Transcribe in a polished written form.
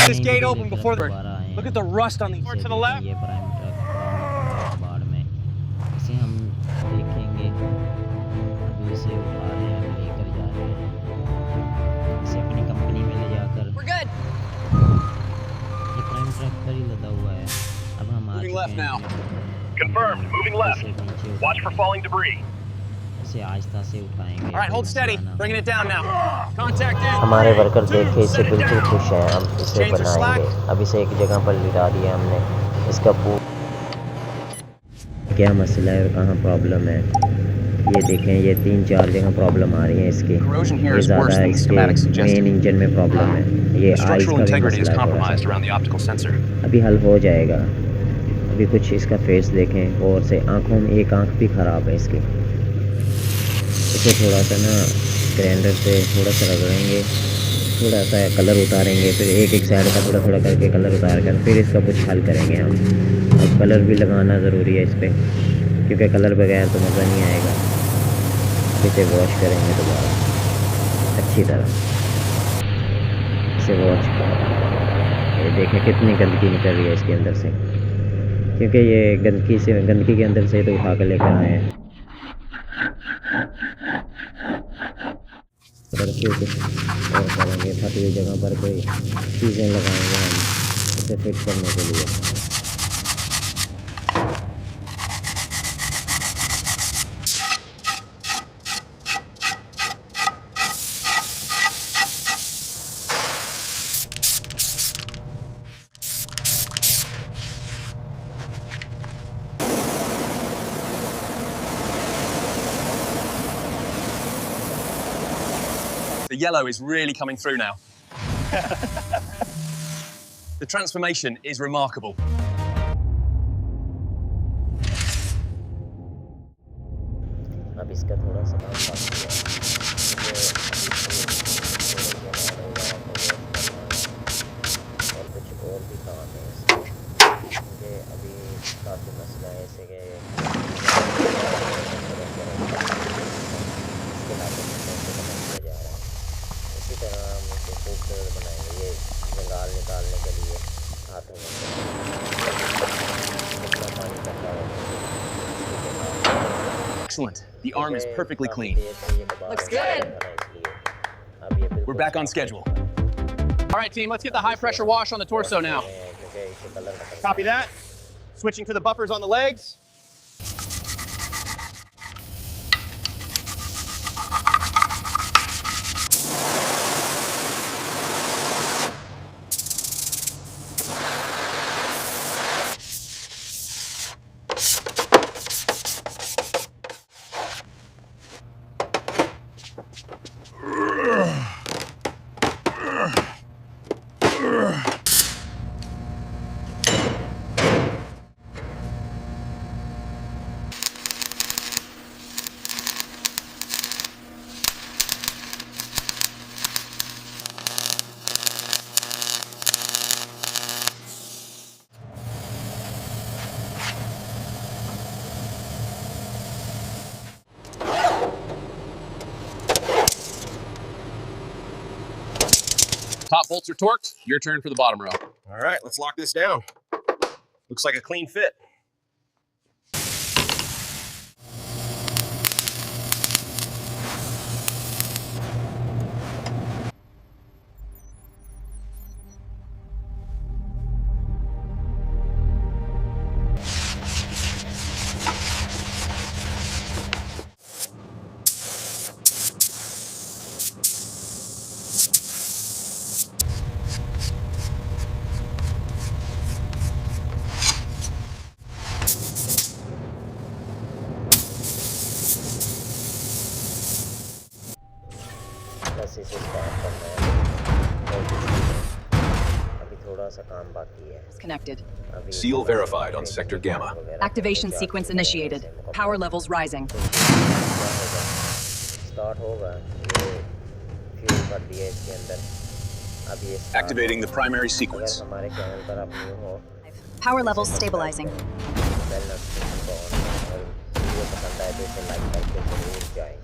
get this gate open before the... Look at the rust on these. More to the left. ये prime truck बाढ़ में इसे हम देखेंगे। अभी इसे उठा रहे हैं, लेकर जा रहे हैं इसे अपनी कंपनी में ले जाकर। ये प्राइम ट्रक पर ही लदा हुआ है। अब हम आ चुके हैं। Confirmed. Moving left. Watch for falling debris. इसे आहिस्ता से उठाएंगे। All right, hold steady. Bringing it down now. Contact in. हमारे वर्कर देख के इससे बिल्कुल खुश हैं। हम इसे बनाएंगे। अब इसे एक जगह पर लिटा दिया हमने। इसका क्या मसला है और कहाँ प्रॉब्लम है, ये देखें। ये 3-4 जगह प्रॉब्लम आ रही है इसकी। ये ज़्यादा इसके मेन इंजन में प्रॉब्लम है। ये आइस का भी मसला है। अभी हल हो जाएगा। अभी कुछ इसका फेस देखें और से आँखों में एक आँख भी ख़राब है इसकी। इसे थोड़ा सा ना ग्राइंडर से थोड़ा सा रगड़ेंगे, थोड़ा सा कलर उतारेंगे, फिर एक साइड का थोड़ा थोड़ा करके कलर उतार कर फिर इसका कुछ हल करेंगे हम। अब कलर भी लगाना ज़रूरी है इस पर, क्योंकि कलर बगैर तो मज़ा नहीं आएगा। इसे वॉश करेंगे दोबारा अच्छी तरह। इसे वॉश करें। ये देखें कितनी गंदगी निकल रही है इसके अंदर से, क्योंकि ये गंदगी के अंदर से तो उठा कर लेकर आए हैं। और करेंगे फटी हुई जगह पर कोई चीज़ें लगाएंगे हम इसे फिट करने के लिए। The yellow is really coming through now. The transformation is remarkable. अब इसका थोड़ा सा काम बाकी है। और कुछ और भी काम है क्योंकि अभी काफ़ी मसला है ऐसे कि इसी तरह हम इसे खूबसूरत बनाएंगे। ये निकालने के लिए हाथों में कितना पानी करता है। Excellent. The arm is perfectly clean. Looks good. We're back on schedule. All right, team, let's get the high pressure wash on the torso now. Copy that. Switching to the buffers on the legs. Top bolts are torqued. Your turn for the bottom row. All right, let's lock this down. Looks like a clean fit. बस इसे start करना है और अभी थोड़ा सा काम बाकी है। Connected. Seal verified on sector Gamma. Activation sequence initiated. Power levels rising. Start होगा। ये फ्यूल भर दिया इसके अंदर। अब ये Activating the primary sequence. अगर हमारे चैनल पर आप न्यू हो, Power levels stabilizing. Bell notification को ऑन और वीडियो पसंद आए तो इसे लाइक करके जरूर जाएं।